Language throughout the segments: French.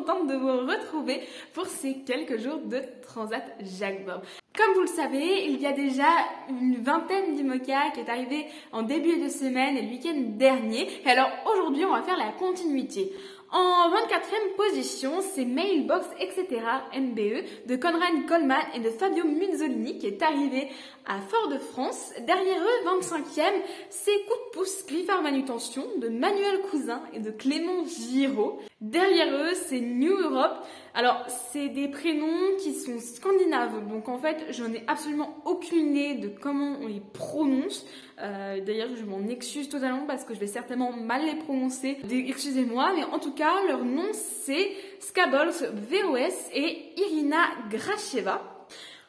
contente de vous retrouver pour ces quelques jours de Transat Jacques Vabre. Comme vous le savez, il y a déjà une vingtaine d'IMOCA qui est arrivé en début de semaine et le week-end dernier. Et alors aujourd'hui, on va faire la continuité. En 24e position, c'est Mailbox, etc. MBE de Conrad Coleman et de Fabio Muzzolini qui est arrivé à Fort-de-France. Derrière eux, 25e, c'est Coup de pouce Clifford Manutention de Manuel Cousin et de Clément Giraud. Derrière eux, c'est New Europe. Alors, c'est des prénoms qui sont scandinaves, donc en fait, je n'ai absolument aucune idée de comment on les prononce. D'ailleurs, je m'en excuse totalement parce que je vais certainement mal les prononcer. Excusez-moi, mais en tout cas, leur nom c'est Skabols VOS et Irina Gracheva.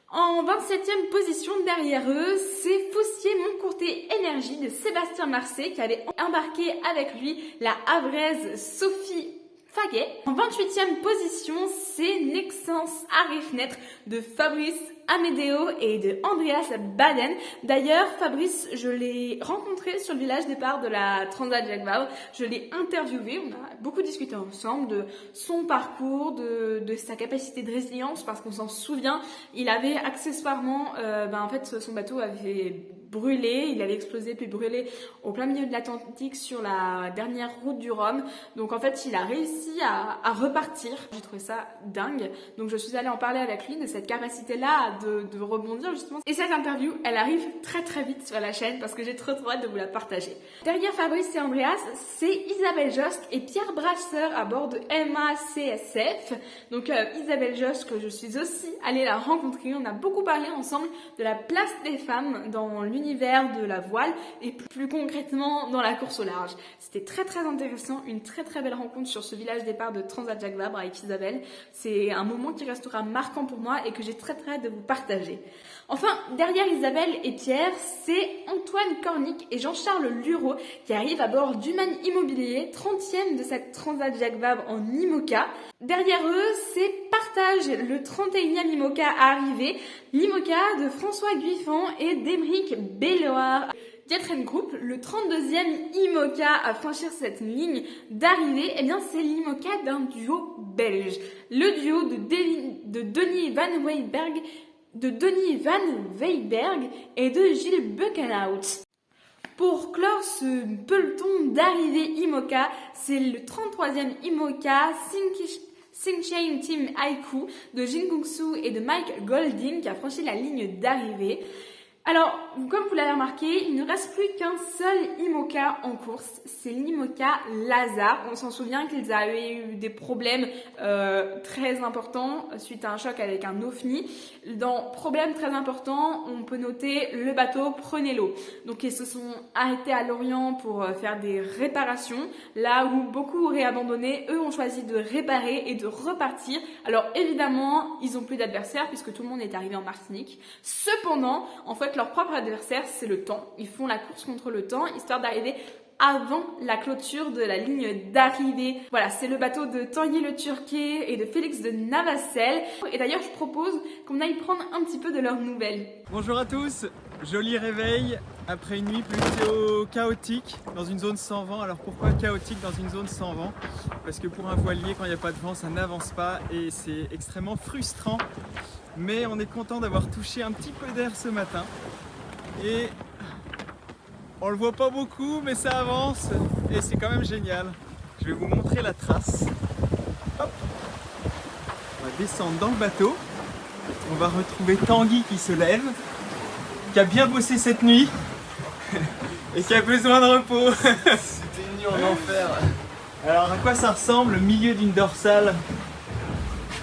En 27e position derrière eux, c'est Foussier Montcourté Énergie de Sébastien Marseille qui avait embarqué avec lui la havraise Sophie Faguet. En 28e position, c'est Nexence Arifnêtre de Fabrice Amedeo et de Andreas Baden. D'ailleurs, Fabrice, je l'ai rencontré sur le village départ de la Transat Jacques Vabre. Je l'ai interviewé, on a beaucoup discuté ensemble de son parcours, de sa capacité de résilience, parce qu'on s'en souvient, il avait accessoirement, en fait, son bateau avait brûlé, il avait explosé puis brûlé au plein milieu de l'Atlantique sur la dernière route du Rhum. Donc en fait, il a réussi à repartir. J'ai trouvé ça dingue. Donc je suis allée en parler avec lui de cette capacité-là de rebondir justement. Et cette interview, elle arrive très très vite sur la chaîne parce que j'ai trop hâte de vous la partager. Derrière Fabrice et Andreas, c'est Isabelle Josque et Pierre Brasseur à bord de MACSF. Donc Isabelle Josque, je suis aussi allée la rencontrer. On a beaucoup parlé ensemble de la place des femmes dans l'univers de la voile et plus concrètement dans la course au large. C'était très très intéressant, une très très belle rencontre sur ce village départ de Transat Jacques Vabre avec Isabelle. C'est un moment qui restera marquant pour moi et que j'ai très très hâte de vous partager. Enfin, derrière Isabelle et Pierre, c'est Antoine Cornic et Jean-Charles Lureau qui arrivent à bord d'Human Immobilier, 30e de cette Transat Jacques Vabre en IMOCA. Derrière eux, c'est Partage, le 31e IMOCA à arriver, l'IMOCA de François Guiffan et d'Émeric Belloir. Dietren Group, le 32e IMOCA à franchir cette ligne d'arrivée, eh bien c'est l'IMOCA d'un duo belge. Le duo de Denis Van Weyberg et de Gilles Buckenhout. Pour clore ce peloton d'arrivée IMOCA, c'est le 33e IMOCA Singchain Team Haiku de Jin Kung-soo et de Mike Golding qui a franchi la ligne d'arrivée. Alors, comme vous l'avez remarqué, il ne reste plus qu'un seul IMOCA en course, c'est l'IMOCA Lazare. On s'en souvient qu'ils avaient eu des problèmes très importants suite à un choc avec un OVNI. Dans problème très important, on peut noter le bateau prenait l'eau. Donc ils se sont arrêtés à Lorient pour faire des réparations. Là où beaucoup auraient abandonné, eux ont choisi de réparer et de repartir. Alors évidemment, ils n'ont plus d'adversaires puisque tout le monde est arrivé en Martinique. Cependant, en fait, leur propre adversaire, c'est le temps. Ils font la course contre le temps, histoire d'arriver avant la clôture de la ligne d'arrivée. Voilà, c'est le bateau de Tanguy Le Turquet et de Félix de Navacelle. Et d'ailleurs, je propose qu'on aille prendre un petit peu de leurs nouvelles. Bonjour à tous, joli réveil après une nuit plutôt chaotique dans une zone sans vent. Alors pourquoi chaotique dans une zone sans vent? Parce que pour un voilier, quand il n'y a pas de vent, ça n'avance pas et c'est extrêmement frustrant. Mais on est content d'avoir touché un petit peu d'air ce matin. Et on le voit pas beaucoup, mais ça avance et c'est quand même génial. Je vais vous montrer la trace. Hop. On va descendre dans le bateau. On va retrouver Tanguy qui se lève, qui a bien bossé cette nuit et qui a besoin de repos. C'était une nuit en enfer. Alors à quoi ça ressemble le milieu d'une dorsale?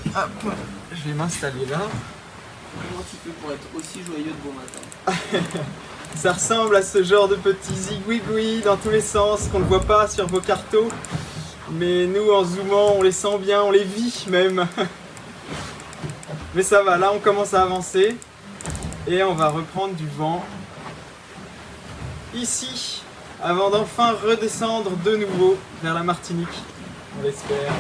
Hop. Je vais m'installer là. Comment tu fais pour être aussi joyeux de bon matin? Ça ressemble à ce genre de petits zigouigouis dans tous les sens qu'on ne voit pas sur vos cartos. Mais nous, en zoomant, on les sent bien, on les vit même. Mais ça va, là on commence à avancer. Et on va reprendre du vent. Ici, avant d'enfin redescendre de nouveau vers la Martinique. On l'espère.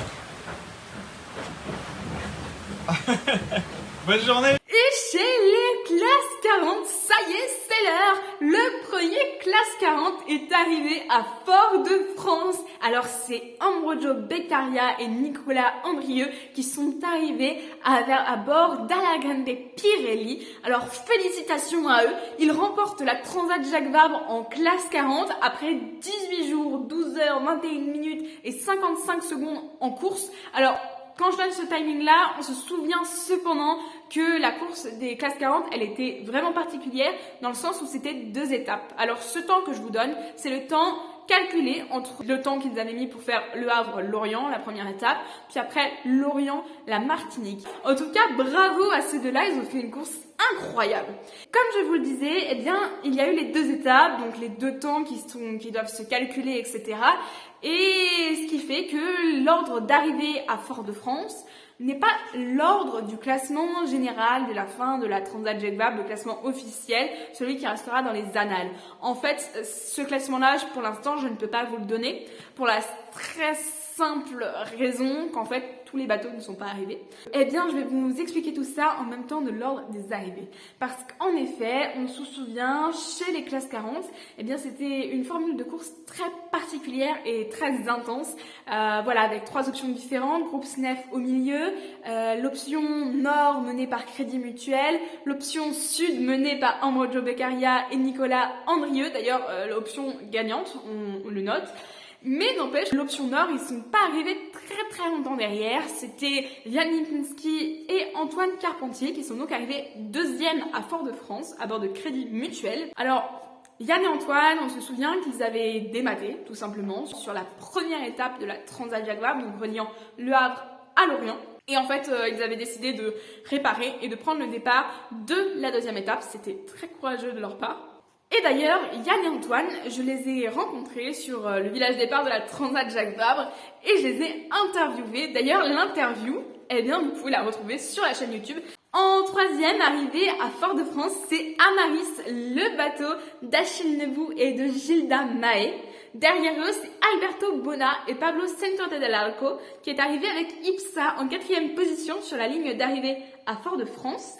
Bonne journée! Et chez les classes 40, ça y est, c'est l'heure. Le premier classe 40 est arrivée à Fort-de-France. Alors c'est Ambrogio Beccaria et Nicolas Andrieux qui sont arrivés à bord d'Alagrande Pirelli. Alors félicitations à eux, ils remportent la Transat Jacques Vabre en classe 40 après 18 jours, 12 heures, 21 minutes et 55 secondes en course. Alors quand je donne ce timing-là, on se souvient cependant que la course des classes 40, elle était vraiment particulière dans le sens où c'était 2 étapes. Alors ce temps que je vous donne, c'est le temps calculé entre le temps qu'ils avaient mis pour faire Le Havre-Lorient, la première étape, puis après Lorient-la Martinique. En tout cas, bravo à ces deux-là, ils ont fait une course incroyable. Comme je vous le disais, eh bien, il y a eu les 2 étapes, donc les 2 temps qui doivent se calculer, etc. Et ce qui fait que l'ordre d'arrivée à Fort-de-France n'est pas l'ordre du classement général de la fin de la Transat Jacques Vabre, le classement officiel, celui qui restera dans les annales. En fait, ce classement-là, pour l'instant, je ne peux pas vous le donner pour la très simple raison qu'en fait, tous les bateaux ne sont pas arrivés. Eh bien, je vais vous expliquer tout ça en même temps de l'ordre des arrivées. Parce qu'en effet, on se souvient, chez les classes 40, eh bien, c'était une formule de course très particulière et très intense. Voilà, avec 3 options différentes, groupe SNEF au milieu, l'option nord menée par Crédit Mutuel, l'option sud menée par Ambrogio Beccaria et Nicolas Andrieux, d'ailleurs l'option gagnante, on le note. Mais n'empêche, l'option nord, ils sont pas arrivés très longtemps derrière. C'était Yann Lipinski et Antoine Carpentier qui sont donc arrivés 2e à Fort-de-France à bord de Crédit Mutuel. Alors, Yann et Antoine, on se souvient qu'ils avaient dématé, tout simplement, sur la première étape de la Transat Jacques Vabre, donc reliant Le Havre à Lorient. Et en fait, ils avaient décidé de réparer et de prendre le départ de la 2e étape. C'était très courageux de leur part. Et d'ailleurs, Yann et Antoine, je les ai rencontrés sur le village départ de la Transat Jacques Vabre et je les ai interviewés. D'ailleurs, l'interview, eh bien, vous pouvez la retrouver sur la chaîne YouTube. En 3e arrivée à Fort-de-France, c'est Amaris, le bateau d'Achille Nebou et de Gilda Mae. Derrière eux, c'est Alberto Bona et Pablo Centorte del Arco qui est arrivé avec Ipsa en 4e position sur la ligne d'arrivée à Fort-de-France.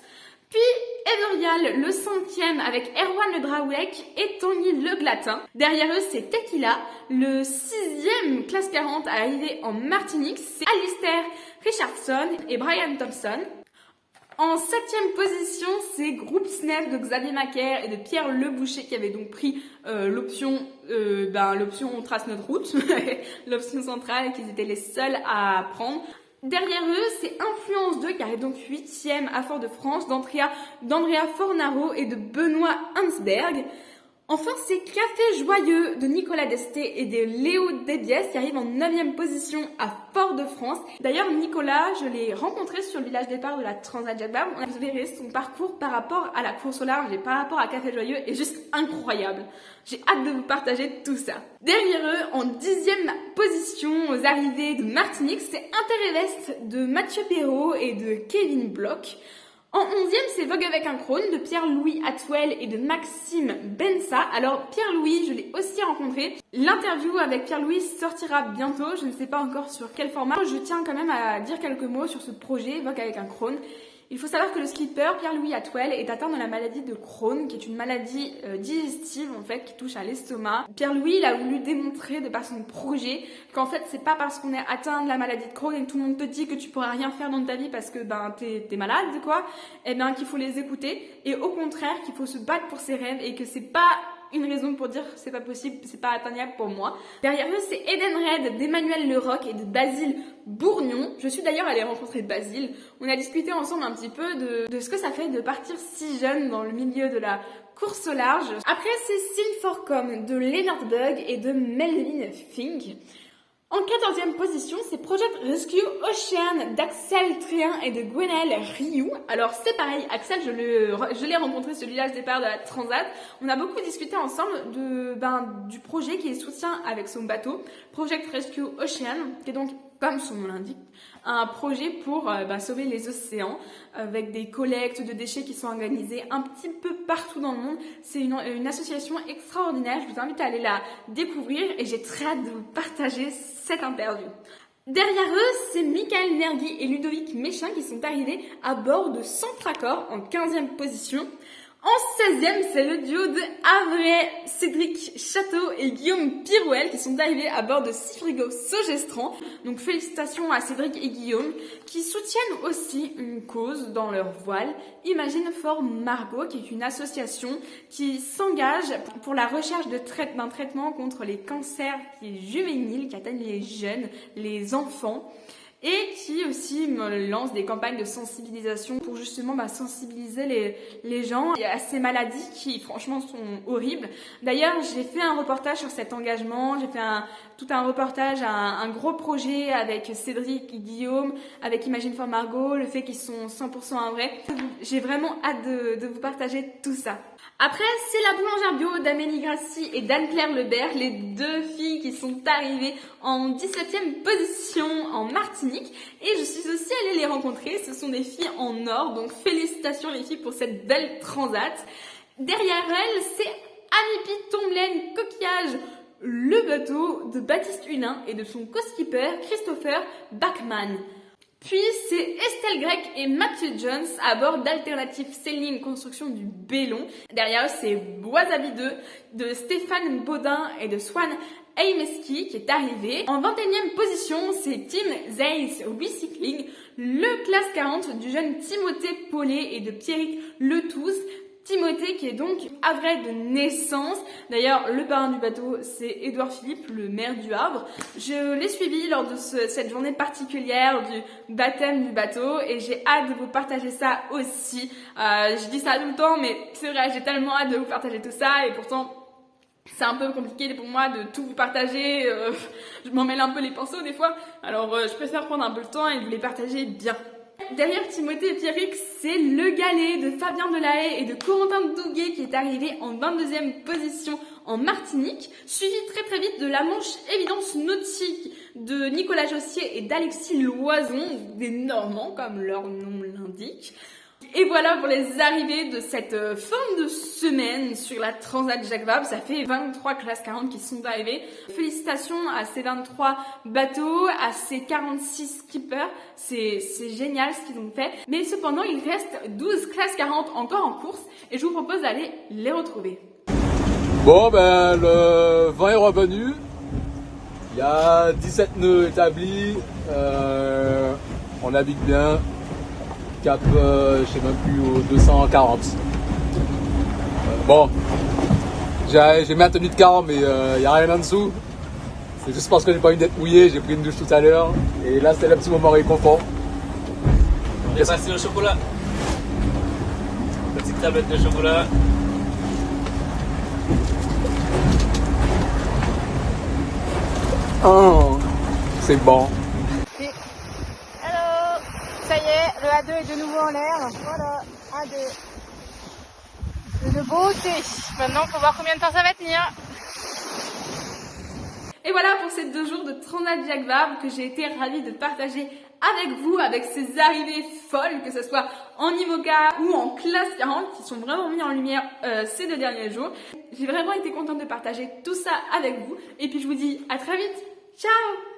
Puis Everial, le 5e avec Erwan Le Draoulec et Tanguy Le Glatin. Derrière eux, c'est Tequila, le 6e classe 40 à arriver en Martinique. C'est Alistair Richardson et Brian Thompson. En 7e position, c'est Groupe SNEF de Xavier Macaire et de Pierre Leboucher qui avaient donc pris l'option trace notre route, l'option centrale et qu'ils étaient les seuls à prendre. Derrière eux, c'est Influence 2 qui arrive donc 8e à Fort-de-France, d'Andrea Fornaro et de Benoît Hansberg. Enfin, c'est Café Joyeux de Nicolas Desté et de Léo Desbiès qui arrive en 9e position à Fort-de-France. D'ailleurs, Nicolas, je l'ai rencontré sur le village départ de la Transat Jacques Vabre. Vous verrez, son parcours par rapport à la course au large et par rapport à Café Joyeux est juste incroyable. J'ai hâte de vous partager tout ça. Derrière eux, en 10e position aux arrivées de Martinique, c'est Interevest de Mathieu Perrault et de Kevin Bloch. En 11e, c'est Vogue avec un crône de Pierre-Louis Atwell et de Maxime Bensa. Alors, Pierre-Louis, je l'ai aussi rencontré. L'interview avec Pierre-Louis sortira bientôt. Je ne sais pas encore sur quel format. Je tiens quand même à dire quelques mots sur ce projet Vogue avec un crône. Il faut savoir que le skipper Pierre-Louis Atwell est atteint de la maladie de Crohn, qui est une maladie digestive en fait qui touche à l'estomac. Pierre-Louis il a voulu démontrer de par son projet qu'en fait c'est pas parce qu'on est atteint de la maladie de Crohn et que tout le monde te dit que tu pourras rien faire dans ta vie parce que t'es malade quoi, et bien qu'il faut les écouter et au contraire qu'il faut se battre pour ses rêves et que c'est pas une raison pour dire c'est pas possible, c'est pas atteignable pour moi. Derrière eux, c'est Eden Red d'Emmanuel Leroc et de Basile Bourgnon. Je suis d'ailleurs allée rencontrer Basile. On a discuté ensemble un petit peu de ce que ça fait de partir si jeune dans le milieu de la course au large. Après, c'est Sin for Com de Leonard Bug et de Melvin Fink. En 14e position, c'est Project Rescue Ocean d'Axel Tréhin et de Gwenaël Rioux. Alors c'est pareil, Axel, je l'ai rencontré sur le village départ de la Transat. On a beaucoup discuté ensemble du projet qui est soutien avec son bateau, Project Rescue Ocean, qui est donc, comme son nom l'indique, un projet pour sauver les océans avec des collectes de déchets qui sont organisées un petit peu partout dans le monde. C'est une association extraordinaire, je vous invite à aller la découvrir et j'ai très hâte de vous partager cette interview. Derrière eux, c'est Michael Nergui et Ludovic Méchin qui sont arrivés à bord de Centracor en 15e position. En 16e, c'est le duo de Havray, Cédric Château et Guillaume Pirouel qui sont arrivés à bord de Cifrigo Sogestran. Donc félicitations à Cédric et Guillaume qui soutiennent aussi une cause dans leur voile, Imagine for Margot, qui est une association qui s'engage pour la recherche d'un traitement contre les cancers juvéniles qui atteignent les jeunes, les enfants. Et qui aussi me lance des campagnes de sensibilisation pour justement sensibiliser les gens à ces maladies qui franchement sont horribles. D'ailleurs, j'ai fait un reportage sur cet engagement, j'ai fait tout un reportage, un gros projet avec Cédric et Guillaume, avec Imagine for Margot, le fait qu'ils sont 100% vrai. J'ai vraiment hâte de vous partager tout ça. Après, c'est la boulangère bio d'Amélie Grassi et d'Anne-Claire Lebert, les deux filles qui sont arrivées en 17e position en Martinique. Et je suis aussi allée les rencontrer, ce sont des filles en or, donc félicitations les filles pour cette belle transat. Derrière elles, c'est Amipi Tomblaine Coquillage, le bateau de Baptiste Hulin et de son co-skipper Christopher Bachmann. Puis c'est Estelle Grec et Mathieu Jones à bord d'Alternative Sailing Construction du Bellon. Derrière eux, c'est Boisabi 2 de Stéphane Baudin et de Swan Aimeski qui est arrivé. En 21e position, c'est Team Zeiss Recycling, le classe 40 du jeune Timothée Paulet et de Pierrick Letouze. Timothée qui est donc Havrais de naissance. D'ailleurs, le parrain du bateau, c'est Édouard Philippe, le maire du Havre. Je l'ai suivi lors de cette journée particulière du baptême du bateau et j'ai hâte de vous partager ça aussi. Je dis ça tout le temps, mais c'est vrai, j'ai tellement hâte de vous partager tout ça et pourtant, c'est un peu compliqué pour moi de tout vous partager. Je m'en mêle un peu les pinceaux des fois. Alors, je préfère prendre un peu le temps et vous les partager bien. Derrière Timothée et Pierrick, c'est le galet de Fabien Delahaye et de Corentin Douguet qui est arrivé en 22e position en Martinique, suivi très vite de la Manche Évidence Nautique de Nicolas Jossier et d'Alexis Loison, des Normands comme leur nom l'indique. Et voilà pour les arrivées de cette fin de semaine sur la Transat Jacques Vabre. Ça fait 23 classes 40 qui sont arrivées. Félicitations à ces 23 bateaux, à ces 46 skippers. C'est génial ce qu'ils ont fait. Mais cependant, il reste 12 classes 40 encore en course et je vous propose d'aller les retrouver. Bon, le vent est revenu. Il y a 17 nœuds établis. On navigue bien. Cap, je sais même plus, au 240. Bon, j'ai mis la tenue de carreau, mais il n'y a rien en dessous. C'est juste parce que j'ai pas envie d'être mouillé, j'ai pris une douche tout à l'heure. Et là, c'était le petit moment réconfort. On est passé au chocolat. Petite tablette de chocolat. Oh, c'est bon. Ça y est, le A2 est de nouveau en l'air. Voilà, A2. C'est de beauté. Maintenant, il faut voir combien de temps ça va tenir. Et voilà pour ces 2 jours de Transat Jacques Vabre que j'ai été ravie de partager avec vous, avec ces arrivées folles, que ce soit en IMOCA ou en classe 40, qui sont vraiment mis en lumière ces 2 derniers jours. J'ai vraiment été contente de partager tout ça avec vous. Et puis je vous dis à très vite. Ciao!